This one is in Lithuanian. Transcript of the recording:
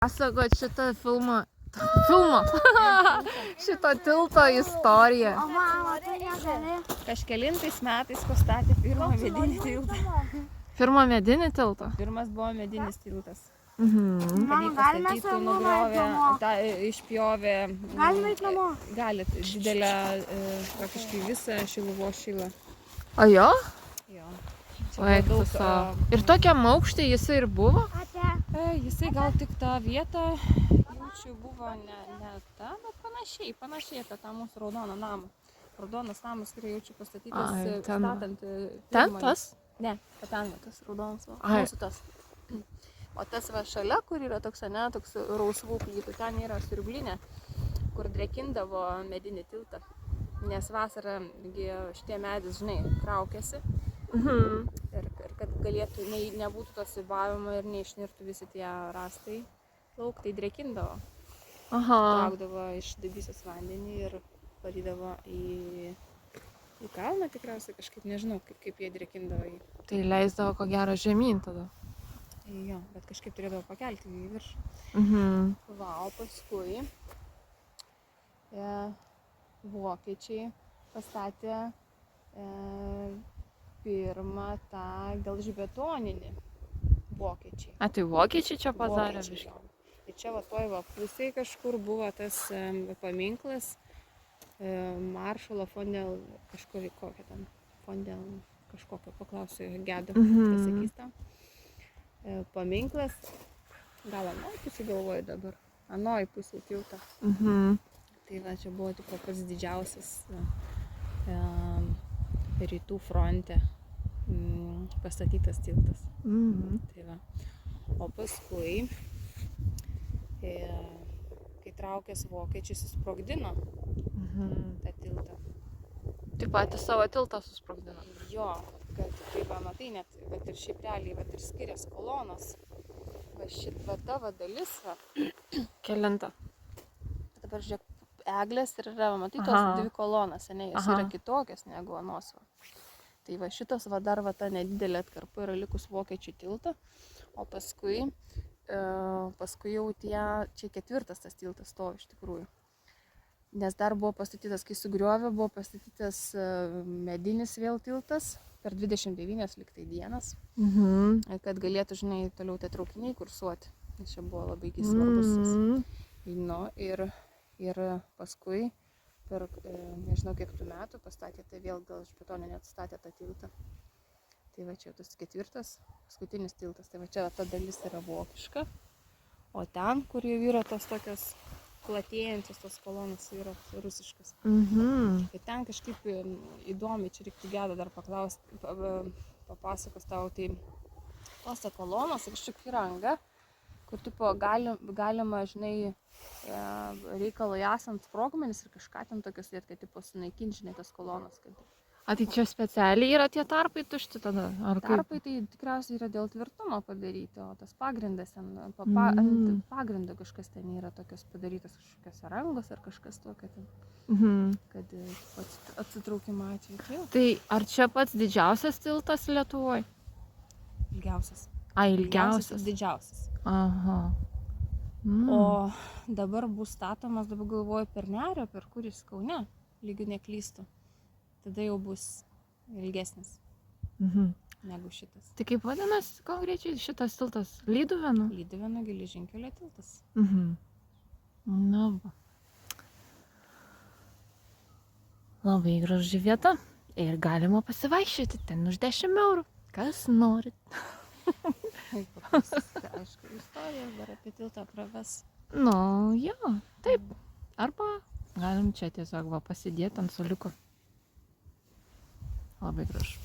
Pasakot šitą filmą. Šito tilto istoriją. O mama, tu negali. Kažkelintais metais pastatė pirmą medinį tiltą. Pirmą medinį tiltą? Pirmas buvo medinis tiltas. Mama, galime su mama eiti namo? Išpjovė. Galime eiti namo? Galit, didelę, praktiškai visą Šiluvos šilą. O jo? Jo. Ir tokiam aukštį jisai ir buvo? Jisai gal tik tą vietą, jaučiu, buvo ne ta, bet panašiai apie tą mūsų raudoną namą. Raudonas namas, kurį jaučiu pastatytas statant. Ten tas? Ne, ten tas raudonas, mūsų tas. O tas va šalia, kur yra toks rausvų plytų, ten yra siurblinė, kur drėkindavo medinį tiltą. Nes vasarą šitie medis, žinai, traukiasi. Ir kad galėtų, nebūtų to siūbavimo ir neišnirtų visi tie rąstai lauk, tai drėkindavo. Traukdavo iš Dubysos vandenį ir varydavo į kalną tikriausiai, kažkaip nežinau, kaip jie drėkindavo jį. Tai leisdavo ko gero žemyn tada. Jo, bet kažkaip turėdavo pakelti į viršų. Va, o paskui vokiečiai pastatė pirmą tą gelžbetoninį vokiečiai. A, tai vokiečiai čia padarė biškį? Tai čia va toj va pusėj kažkur buvo tas paminklas Maršalo Fondel, kažkur kokia ten, Fondel kažkokio, paklausiu Gedo, pasakys tam. Paminklas, gal anoj pusė galvoju dabar, anoj pusė tiltą. Tai va, čia buvo tipo pats didžiausias rytų fronte pastatytas tiltas. Tai va. O paskui, kai traukės vokiečiai, susprogdino tą tiltą. Tai patys savo tiltą susprogdino? Jo, kad tai va, matai, net ir šiaip realiai ir skirias kolonos. Va ta va dalis, va. Kelinta? Dabar žiūrėk, eglės ir yra, matai, tos dvi kolonas, jos yra kitokios negu anos. Tai va šitas va dar va ta nedidelė atkarpa yra likus vokiečių tiltą, o paskui jau čia ketvirtas tas tiltas stovi iš tikrųjų. Nes dar buvo pastatytas, kai sugriovė, buvo pastatytas medinis vėl tiltas per 29 liktai dienas, kad galėtų, žinai, toliau tie traukiniai kursuoti. Nes čia buvo labai svarbus. Ir paskui per, nežinau kiek tų metų, pastatė tai vėl gal iš betoninio atstatė tą tiltą. Tai va čia tas ketvirtas, paskutinis tiltas. Tai va čia ta dalis yra vokiška, o ten, kur jau yra tos tokios platėjančios tos kolonos, yra rusiškas. Tai ten kažkaip įdomiai, čia reiktų Gedo dar paklausti, papasakos tau, tai tose kolonose kažkaip įranga, kur tipo galima, žinai, reikalui esant sprogmenis ir kažką ten tokios viet, kad tipo sunaikinti, žinai, tas kolonas. A, tai čia specialiai yra tie tarpai tušti tada? Tarpai tai tikriausiai yra dėl tvirtumo padaryti, o tas pagrindas ten, ant pagrindo kažkas ten yra tokios padarytas, kažkokios rangos ar kažkas tokio ten, kad atsitraukimo atveju. Tai ar čia pats didžiausias tiltas Lietuvoje? Ilgiausias. A, ilgiausias? Didžiausias. Aha. O dabar bus statomas, dabar galvoju, per Nerio, per kuris Kaune, lygiai neklystu. Tada jau bus ilgesnis negu šitas. Tai kaip vadinasi konkrečiai šitas tiltas? Lyduvėnų? Lyduvėnų geležinkelio tiltas. Na va. Labai graži vieta ir galima pasivaikščioti ten už 10 eurų. Kas norit. Aišku, istorija dar apie tiltą praves. Nu, jo, taip. Arba galim čia tiesiog va pasidėti ant suoliuko. Labai gražu.